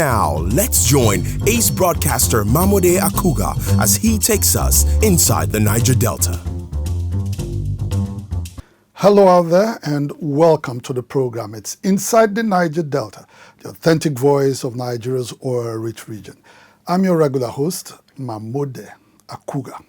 now, let's join ace broadcaster Mamode Akugha as he takes us inside the Niger Delta. Hello out there and welcome to the program. It's Inside the Niger Delta, the authentic voice of Nigeria's oil-rich region. I'm your regular host, Mamode Akugha.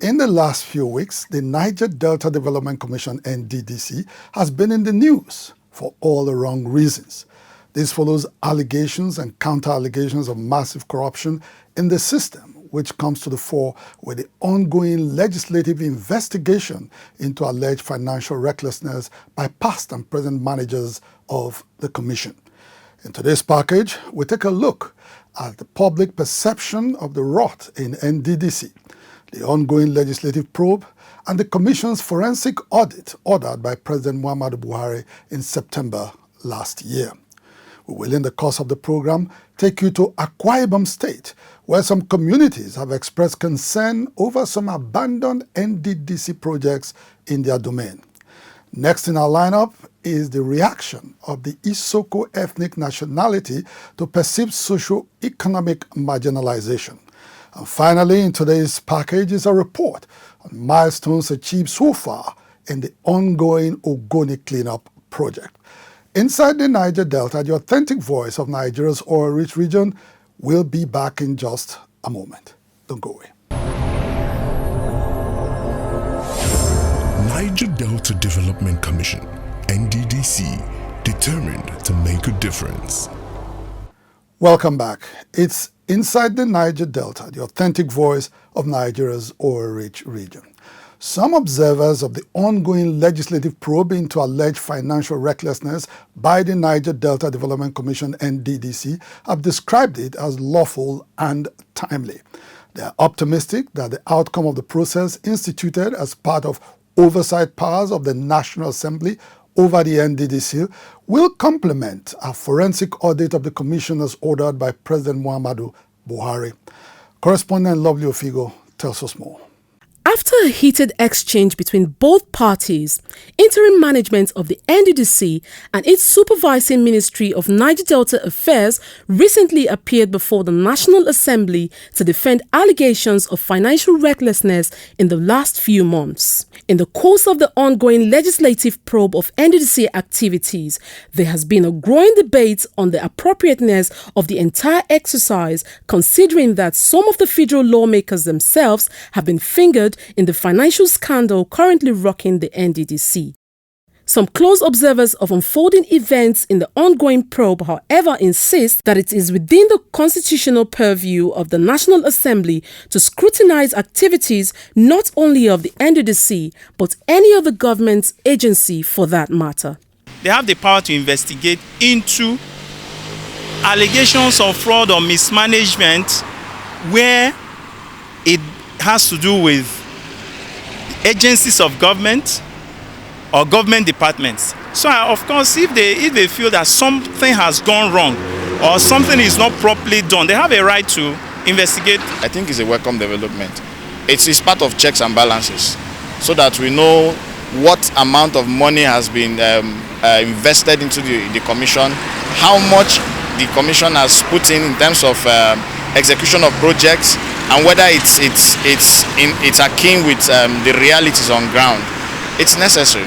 In the last few weeks, the Niger Delta Development Commission, NDDC, has been in the news for all the wrong reasons. This follows allegations and counter-allegations of massive corruption in the system, which comes to the fore with the ongoing legislative investigation into alleged financial recklessness by past and present managers of the Commission. In today's package, we take a look at the public perception of the rot in NDDC, the ongoing legislative probe, and the Commission's forensic audit ordered by President Muhammadu Buhari in September last year. We will, in the course of the program, take you to AKWA State, where some communities have expressed concern over some abandoned NDDC projects in their domain. Next in our lineup is the reaction of the ISOKO ethnic nationality to perceived socio-economic marginalization. And finally, in today's package is a report on milestones achieved so far in the ongoing OGONI cleanup project. Inside the Niger Delta, the authentic voice of Nigeria's oil-rich region, will be back in just a moment. Don't go away. Niger Delta Development Commission, NDDC, determined to make a difference. Welcome back. It's Inside the Niger Delta, the authentic voice of Nigeria's oil-rich region. Some observers of the ongoing legislative probe into alleged financial recklessness by the Niger Delta Development Commission, NDDC, have described it as lawful and timely. They are optimistic that the outcome of the process instituted as part of oversight powers of the National Assembly over the NDDC will complement a forensic audit of the Commission as ordered by President Muhammadu Buhari. Correspondent Lovely Ofigo tells us more. After a heated exchange between both parties, interim management of the NDDC and its supervising Ministry of Niger Delta Affairs recently appeared before the National Assembly to defend allegations of financial recklessness in the last few months. In the course of the ongoing legislative probe of NDDC activities, there has been a growing debate on the appropriateness of the entire exercise, considering that some of the federal lawmakers themselves have been fingered in the financial scandal currently rocking the NDDC. Some close observers of unfolding events in the ongoing probe, however, insist that it is within the constitutional purview of the National Assembly to scrutinize activities not only of the NDDC, but any other government agency for that matter. They have the power to investigate into allegations of fraud or mismanagement where it has to do with agencies of government or government departments. So of course, if they feel that something has gone wrong or something is not properly done, they have a right to investigate. I think it's a welcome development. It's part of checks and balances so that we know what amount of money has been invested into the commission, how much the commission has put in terms of execution of projects, and whether it's akin with the realities on ground. It's necessary.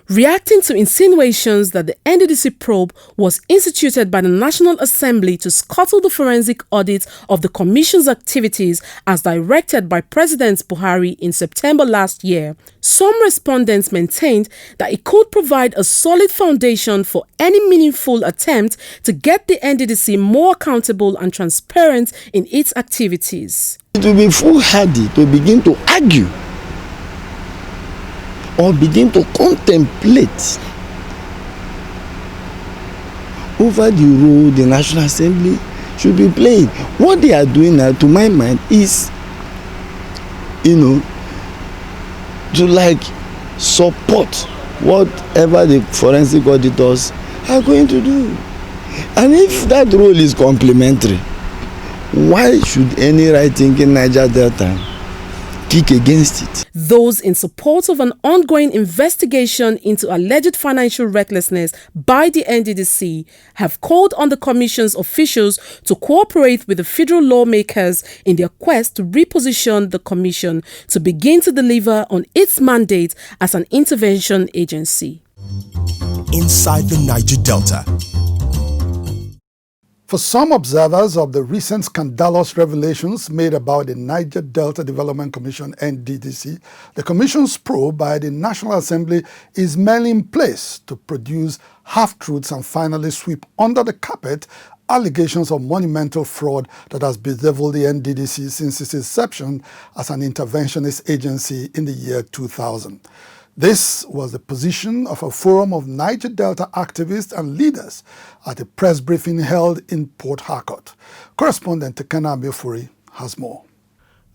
Reacting to insinuations that the NDDC probe was instituted by the National Assembly to scuttle the forensic audit of the Commission's activities as directed by President Buhari in September last year, some respondents maintained that it could provide a solid foundation for any meaningful attempt to get the NDDC more accountable and transparent in its activities. It will be foolhardy to begin to argue or begin to contemplate over the role the National Assembly should be playing. What they are doing now, to my mind, is, to support whatever the forensic auditors are going to do. And if that role is complementary, why should any right-thinking Niger Delta speak against it. Those in support of an ongoing investigation into alleged financial recklessness by the NDDC have called on the Commission's officials to cooperate with the federal lawmakers in their quest to reposition the Commission to begin to deliver on its mandate as an intervention agency. Inside the Niger Delta. For some observers of the recent scandalous revelations made about the Niger Delta Development Commission (NDDC), the Commission's probe by the National Assembly is merely in place to produce half-truths and finally sweep under the carpet allegations of monumental fraud that has bedeviled the NDDC since its inception as an interventionist agency in the year 2000. This was the position of a forum of Niger Delta activists and leaders at a press briefing held in Port Harcourt. Correspondent Tekena Abiofuri has more.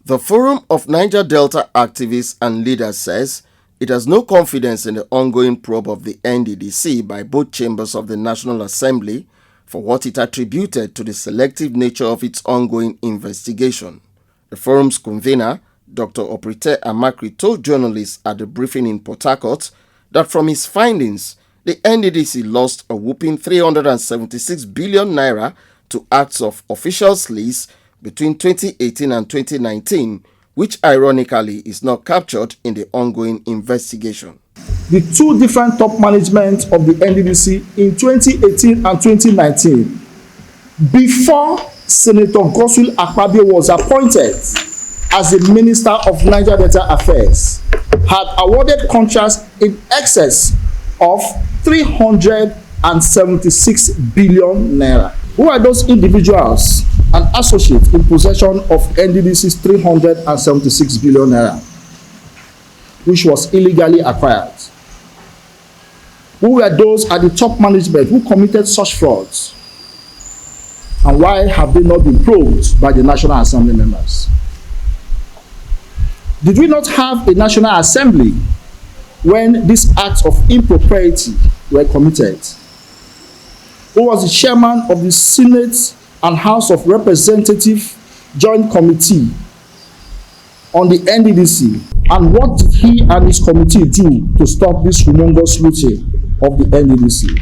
The Forum of Niger Delta activists and leaders says it has no confidence in the ongoing probe of the NDDC by both chambers of the National Assembly for what it attributed to the selective nature of its ongoing investigation. The forum's convener, Dr. Oprite Amakri, told journalists at the briefing in Port Harcourt that from his findings, the NDDC lost a whopping 376 billion naira to acts of official sleaze between 2018 and 2019, which ironically is not captured in the ongoing investigation. The two different top management of the NDDC in 2018 and 2019, before Senator Godswill Akpabio was appointed as the Minister of Niger Delta Affairs, had awarded contracts in excess of 376 billion naira. Who are those individuals and associates in possession of NDDC's 376 billion naira, which was illegally acquired? Who were those at the top management who committed such frauds? And why have they not been probed by the National Assembly members? Did we not have a National Assembly when these acts of impropriety were committed? Who was the chairman of the Senate and House of Representatives Joint Committee on the NDDC? And what did he and his committee do to stop this humongous looting of the NDDC?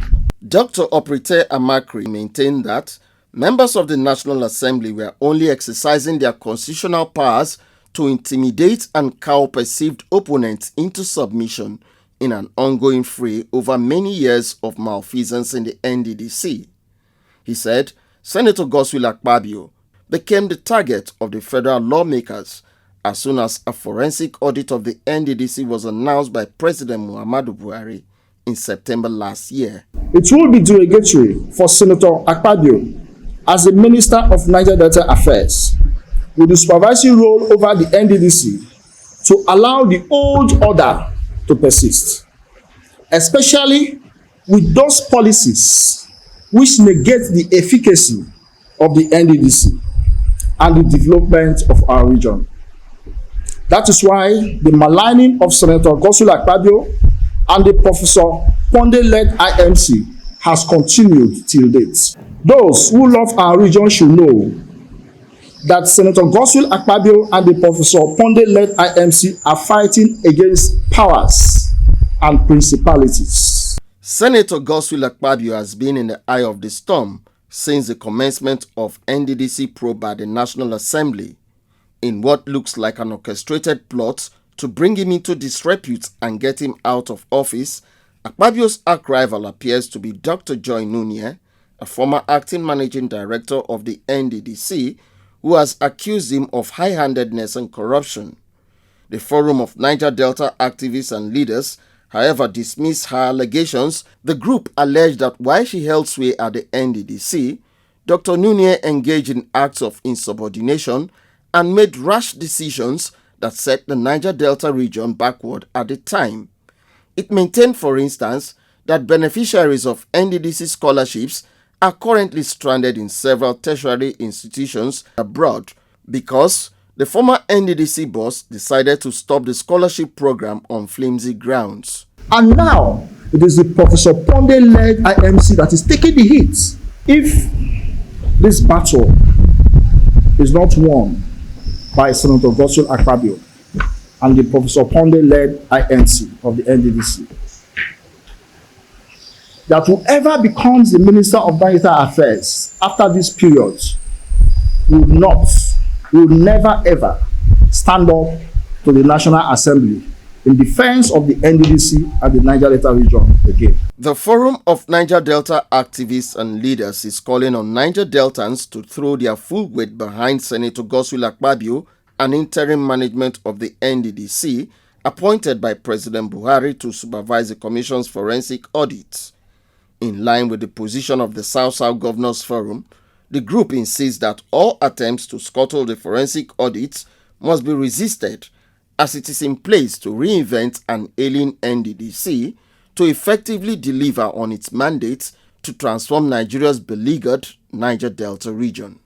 Dr. Oprite Amakri maintained that members of the National Assembly were only exercising their constitutional powers to intimidate and cow perceived opponents into submission in an ongoing fray over many years of malfeasance in the NDDC. He said Senator Godswill Akpabio became the target of the federal lawmakers as soon as a forensic audit of the NDDC was announced by President Muhammadu Buhari in September last year. It will be derogatory for Senator Akpabio as the Minister of Niger Delta Affairs with the supervisory role over the NDDC to allow the old order to persist, especially with those policies which negate the efficacy of the NDDC and the development of our region. That is why the maligning of Senator Godswill Akpabio and the Professor Ponde-led IMC has continued till date. Those who love our region should know that Senator Godswill Akpabio and the Professor Ponde-led IMC are fighting against powers and principalities. Senator Godswill Akpabio has been in the eye of the storm since the commencement of NDDC probe by the National Assembly in what looks like an orchestrated plot to bring him into disrepute and get him out of office. Akpabio's arch-rival appears to be Dr. Joy Nunye, a former acting managing director of the NDDC, who has accused him of high-handedness and corruption. The Forum of Niger Delta activists and leaders, however, dismissed her allegations. The group alleged that while she held sway at the NDDC, Dr. Nunye engaged in acts of insubordination and made rash decisions that set the Niger Delta region backward at the time. It maintained, for instance, that beneficiaries of NDDC scholarships are currently stranded in several tertiary institutions abroad because the former NDDC boss decided to stop the scholarship program on flimsy grounds. And now, it is the Professor Ponde-led IMC that is taking the hit. If this battle is not won by Senator Godswill Akpabio, and the Professor Ponde-led INC of the NDDC, that whoever becomes the Minister of Maritime Affairs after this period will never ever stand up to the National Assembly in defense of the NDDC and the Niger Delta region again. The Forum of Niger Delta activists and leaders is calling on Niger Deltans to throw their full weight behind Senator Godswill Akpabio and interim management of the NDDC appointed by President Buhari to supervise the Commission's forensic audit. In line with the position of the South-South Governors Forum, the group insists that all attempts to scuttle the forensic audits must be resisted, as it is in place to reinvent an ailing NDDC to effectively deliver on its mandate to transform Nigeria's beleaguered Niger Delta region.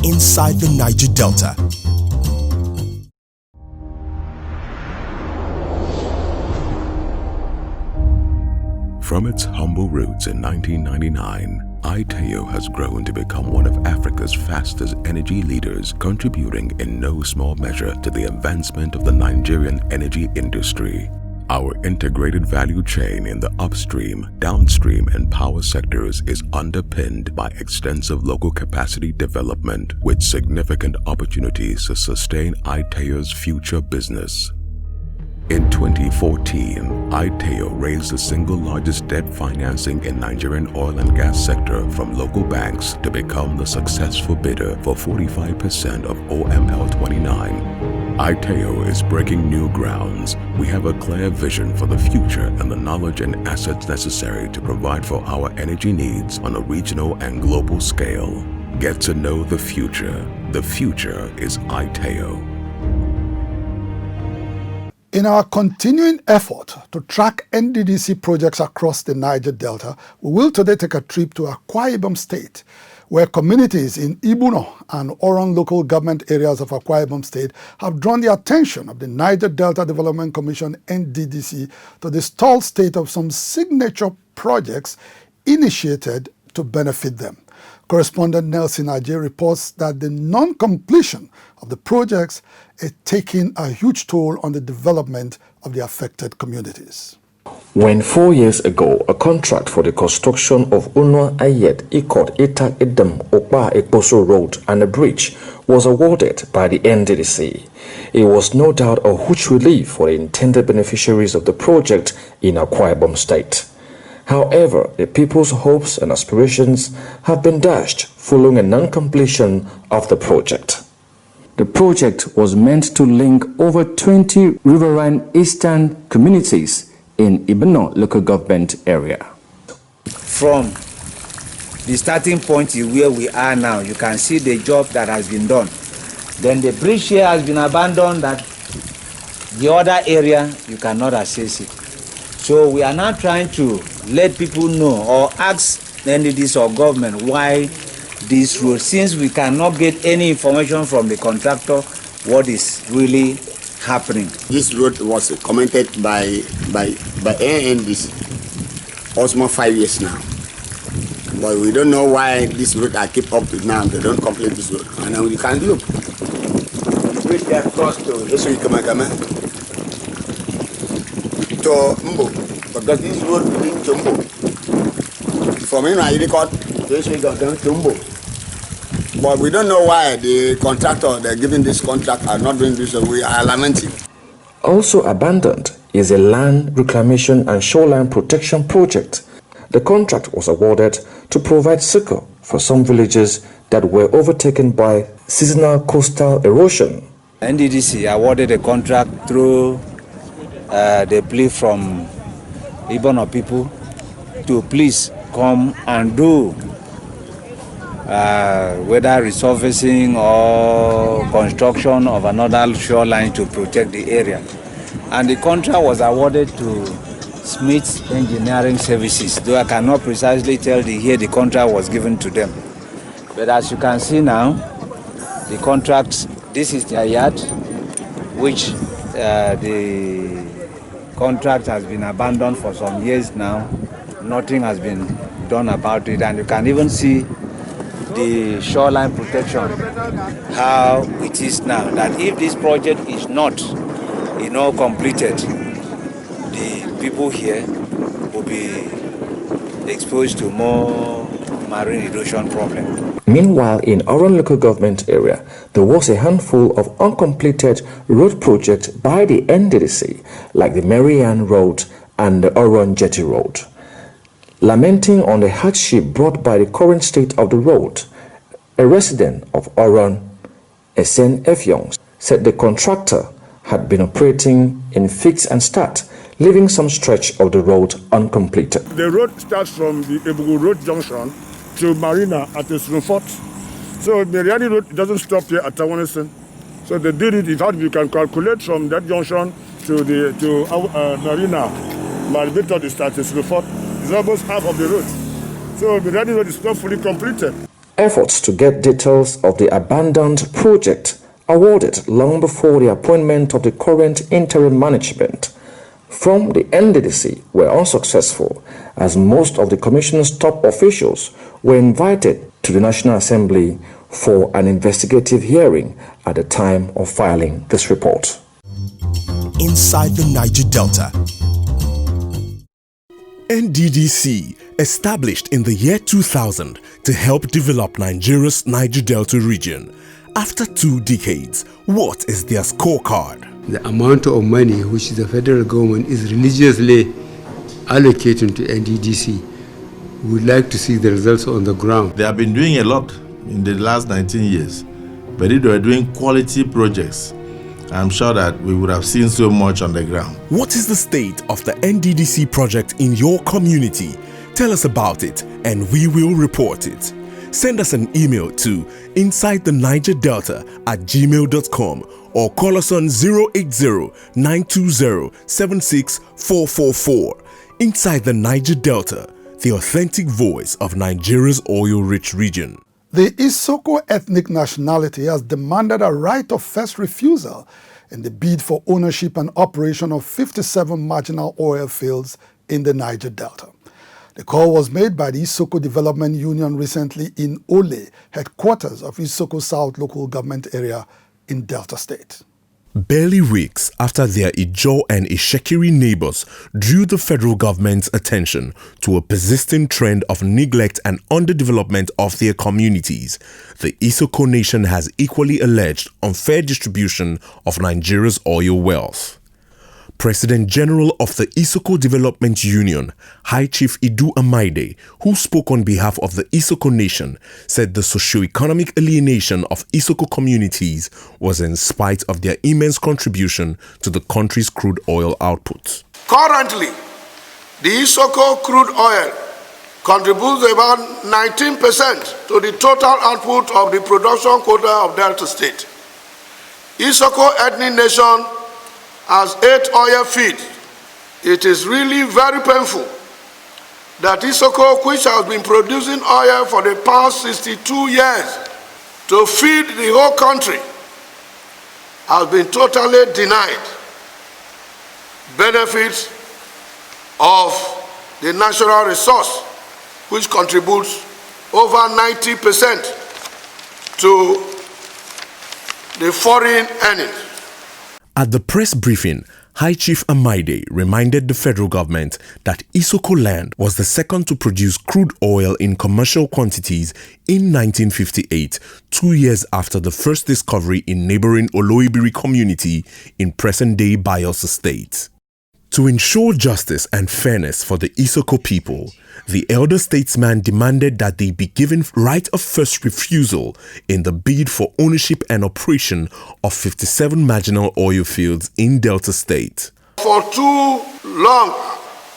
Inside the Niger Delta. From its humble roots in 1999, ITAO has grown to become one of Africa's fastest energy leaders, contributing in no small measure to the advancement of the Nigerian energy industry. Our integrated value chain in the upstream, downstream, and power sectors is underpinned by extensive local capacity development with significant opportunities to sustain ITAO's future business. In 2014, ITAO raised the single largest debt financing in Nigerian oil and gas sector from local banks to become the successful bidder for 45% of OML 29. ITAO is breaking new grounds. We have a clear vision for the future and the knowledge and assets necessary to provide for our energy needs on a regional and global scale. Get to know the future. The future is ITAO. In our continuing effort to track NDDC projects across the Niger Delta, we will today take a trip to Akwa Ibom State, where communities in Ibuno and Oron local government areas of Akwa Ibom State have drawn the attention of the Niger Delta Development Commission (NDDC) to the stalled state of some signature projects initiated to benefit them. Correspondent Nelson Ajay reports that the non-completion of the projects is taking a huge toll on the development of the affected communities. When 4 years ago, a contract for the construction of Unwa Ayed Ikot Itak Idem Okpa Ekposo Road and a bridge was awarded by the NDDC, it was no doubt a huge relief for the intended beneficiaries of the project in Akwa Ibom State. However, the people's hopes and aspirations have been dashed following a non-completion of the project. The project was meant to link over 20 riverine eastern communities in Ibuno local government area. From the starting point where we are now, you can see the job that has been done. Then the bridge here has been abandoned, that the other area you cannot access it. So we are now trying to let people know or ask NDDC or government why this road, since we cannot get any information from the contractor what is really happening. This road was commented by NDDC almost 5 years now. But we don't know why this road I keep up with now. They don't complete this road. And now we can look. Bridge that cross to Mbo, because this road leads to Mbo. From here, I record this way to Mbo. But we don't know why the contractor they're giving this contract are not doing this, so we are lamenting. Also abandoned is a land reclamation and shoreline protection project. The contract was awarded to provide succor for some villages that were overtaken by seasonal coastal erosion. NDDC awarded a contract through the plea from Ibono people to please come and do whether resurfacing or construction of another shoreline to protect the area. And the contract was awarded to Smith Engineering Services, though I cannot precisely tell the year the contract was given to them. But as you can see now, the contract, this is their yard, which the contract has been abandoned for some years now. Nothing has been done about it, and you can even see the shoreline protection, how it is now, that if this project is not completed, the people here will be exposed to more marine erosion problem. Meanwhile, in Oron local government area, there was a handful of uncompleted road projects by the NDDC, like the Marianne Road and the Oron Jetty Road. Lamenting on the hardship brought by the current state of the road, a resident of Oron, Esen Efyong, said the contractor had been operating in fix and start, leaving some stretch of the road uncompleted. The road starts from the Ebugu Road junction to Marina at the Sunfort. So the Mariani Road doesn't stop here at Tawanesen. So they did it. You can calculate from that junction to Marina. Maribito is at the Sunfort. It's almost half of the road. So the Mariani Road is not fully completed. Efforts to get details of the abandoned project awarded long before the appointment of the current interim management from the NDDC were unsuccessful, as most of the Commission's top officials were invited to the National Assembly for an investigative hearing at the time of filing this report. Inside the Niger Delta. NDDC, established in the year 2000 to help develop Nigeria's Niger Delta region. After 2 decades, what is their scorecard? The amount of money which the federal government is religiously allocating to NDDC, we would like to see the results on the ground. They have been doing a lot in the last 19 years, but if they were doing quality projects, I'm sure that we would have seen so much on the ground. What is the state of the NDDC project in your community? Tell us about it and we will report it. Send us an email to insidethenigerdelta@gmail.com or call us on 080-920-76444. Inside the Niger Delta, the authentic voice of Nigeria's oil-rich region. The ISOKO ethnic nationality has demanded a right of first refusal in the bid for ownership and operation of 57 marginal oil fields in the Niger Delta. The call was made by the ISOKO Development Union recently in Ole, headquarters of ISOKO South local government area in Delta State. Barely weeks after their Ijaw and Ishekiri neighbors drew the federal government's attention to a persistent trend of neglect and underdevelopment of their communities, the ISOKO nation has equally alleged unfair distribution of Nigeria's oil wealth. President General of the ISOKO Development Union, High Chief Idu Amaide, who spoke on behalf of the ISOKO nation, said the socio-economic alienation of ISOKO communities was in spite of their immense contribution to the country's crude oil output. Currently, the ISOKO crude oil contributes about 19% to the total output of the production quota of Delta State. ISOKO ethnic nation has 8 oil fields. It is really very painful that ISOKO, which has been producing oil for the past 62 years to feed the whole country, has been totally denied benefits of the natural resource, which contributes over 90% to the foreign earnings. At the press briefing, High Chief Amaide reminded the federal government that ISOKO land was the second to produce crude oil in commercial quantities in 1958, 2 years after the first discovery in neighboring Oloibiri community in present-day Bayelsa State. To ensure justice and fairness for the ISOKO people, the elder statesman demanded that they be given right of first refusal in the bid for ownership and operation of 57 marginal oil fields in Delta State. For too long,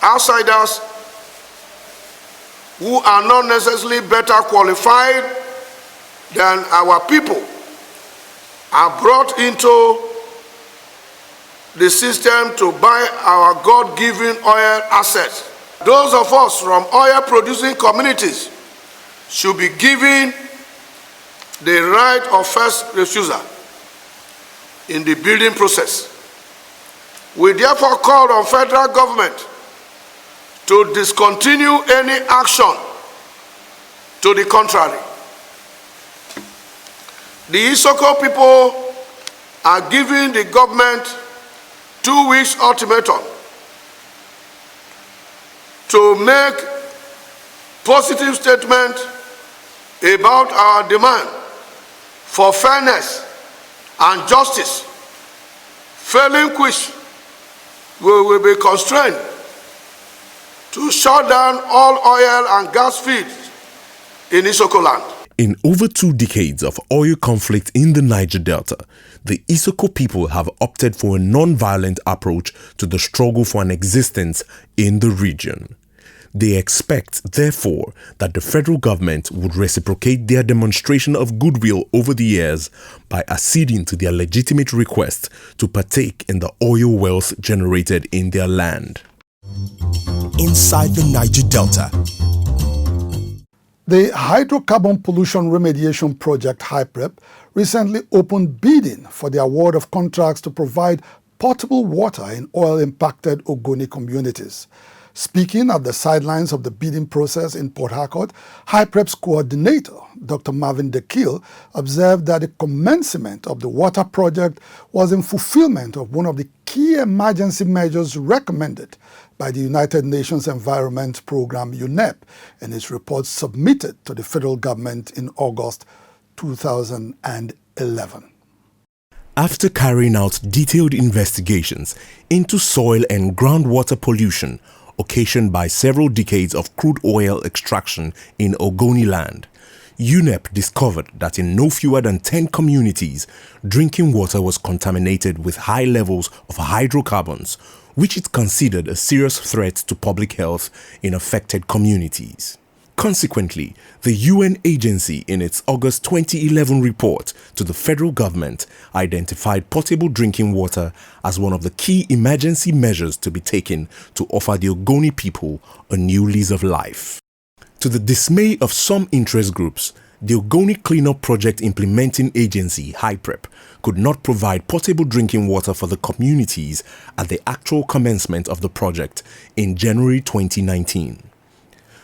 outsiders who are not necessarily better qualified than our people are brought into the system to buy our God-given oil assets. Those of us from oil-producing communities should be given the right of first refusal in the building process. We therefore call on federal government to discontinue any action to the contrary. The ISOKO people are giving the government 2 weeks ultimatum to make positive statement about our demand for fairness and justice, failing which we will be constrained to shut down all oil and gas fields in ISOKO land. In over 2 decades of oil conflict in the Niger Delta, the ISOKO people have opted for a non-violent approach to the struggle for an existence in the region. They expect, therefore, that the federal government would reciprocate their demonstration of goodwill over the years by acceding to their legitimate request to partake in the oil wealth generated in their land. Inside the Niger Delta. The Hydrocarbon Pollution Remediation Project, HYPREP, recently opened bidding for the award of contracts to provide potable water in oil-impacted OGONI communities. Speaking at the sidelines of the bidding process in Port Harcourt, HYPREP's coordinator, Dr. Marvin Dekil, observed that the commencement of the water project was in fulfillment of one of the key emergency measures recommended by the United Nations Environment Programme UNEP in its report submitted to the federal government in August 2011. After carrying out detailed investigations into soil and groundwater pollution occasioned by several decades of crude oil extraction in Ogoni land, UNEP discovered that in no fewer than 10 communities, drinking water was contaminated with high levels of hydrocarbons, which it considered a serious threat to public health in affected communities. Consequently, the UN agency in its August 2011 report to the federal government identified potable drinking water as one of the key emergency measures to be taken to offer the Ogoni people a new lease of life. To the dismay of some interest groups, the Ogoni Cleanup Project Implementing Agency, HYPREP, could not provide potable drinking water for the communities at the actual commencement of the project in January 2019.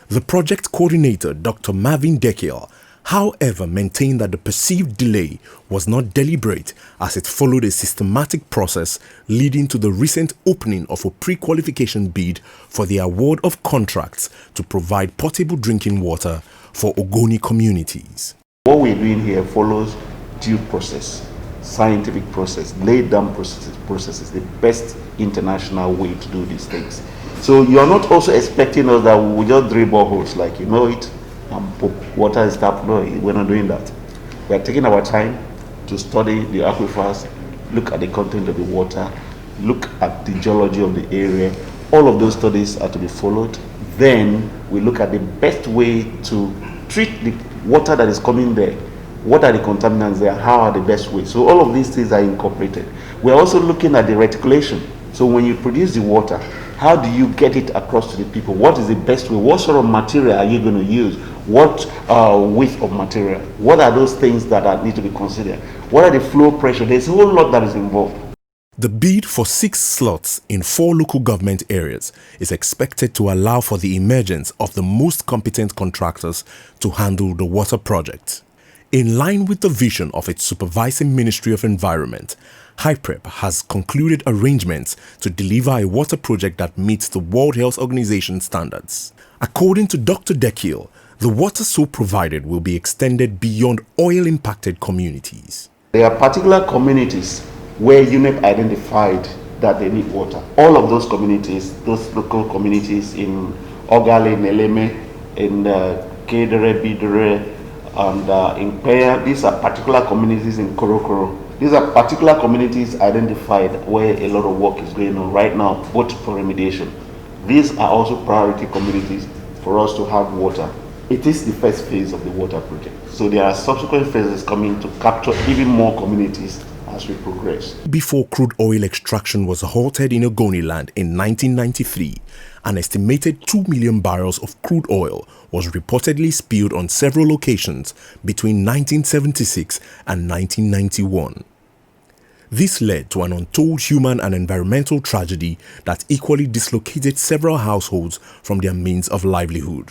The project coordinator, Dr. Marvin Dekil, however, maintained that the perceived delay was not deliberate as it followed a systematic process leading to the recent opening of a pre-qualification bid for the award of contracts to provide potable drinking water for Ogoni communities. What we're doing here follows due process, scientific process, laid down processes, the best international way to do these things. So you're not also expecting us that we will just drill boreholes like you know it and put water is tap. No, we're not doing that. We're taking our time to study the aquifers, look at the content of the water, look at the geology of the area. All of those studies are to be followed. Then we look at the best way to treat the water that is coming there. What are the contaminants there? How are the best ways? So all of these things are incorporated. We're also looking at the reticulation. So when you produce the water, how do you get it across to the people? What is the best way? What sort of material are you going to use? What width of material? What are those things that need to be considered? What are the flow pressure? There's a whole lot that is involved. The bid for 6 slots in 4 local government areas is expected to allow for the emergence of the most competent contractors to handle the water project. In line with the vision of its supervising Ministry of Environment, HYPREP has concluded arrangements to deliver a water project that meets the World Health Organization standards. According to Dr. Dekil, the water so provided will be extended beyond oil-impacted communities. There are particular communities where UNEP identified that they need water. All of those communities, those local communities in Ogale, Neleme, in Kedere, Bidere, and in Peya, these are particular communities in Korokoro. These are particular communities identified where a lot of work is going on right now, both for remediation. These are also priority communities for us to have water. It is the first phase of the water project. So there are subsequent phases coming to capture even more communities as we progress. Before crude oil extraction was halted in Ogoni land in 1993, an estimated 2 million barrels of crude oil was reportedly spilled on several locations between 1976 and 1991. This led to an untold human and environmental tragedy that equally dislocated several households from their means of livelihood.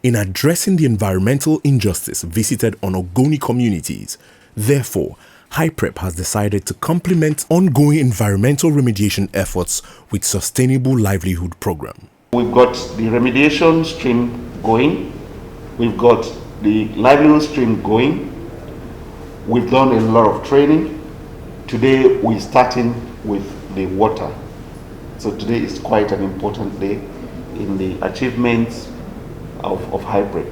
In addressing the environmental injustice visited on Ogoni communities, therefore, HYPREP has decided to complement ongoing environmental remediation efforts with Sustainable Livelihood Program. We've got the remediation stream going. We've got the livelihood stream going. We've done a lot of training. Today we're starting with the water. So today is quite an important day in the achievements of HYPREP.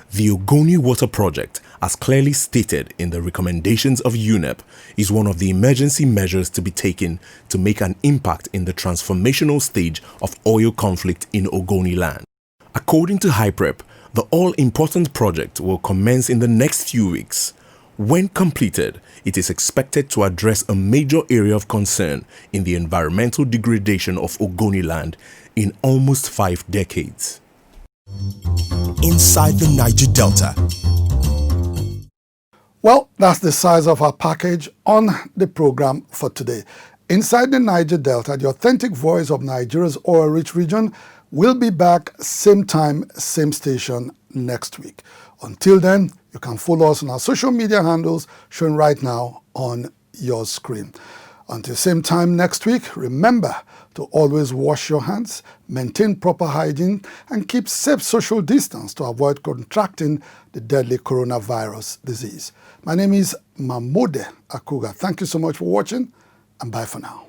The Ogoni Water Project, as clearly stated in the recommendations of UNEP, is one of the emergency measures to be taken to make an impact in the transformational stage of oil conflict in Ogoni land. According to HYPREP, the all-important project will commence in the next few weeks. When completed, it is expected to address a major area of concern in the environmental degradation of Ogoni land in almost 5 decades. Inside the Niger Delta. Well, that's the size of our package on the program for today. Inside the Niger Delta, the authentic voice of Nigeria's oil-rich region, will be back same time, same station next week. Until then, you can follow us on our social media handles shown right now on your screen. Until same time next week, remember to always wash your hands, maintain proper hygiene, and keep safe social distance to avoid contracting the deadly coronavirus disease. My name is Mamode Akugha. Thank you so much for watching, and bye for now.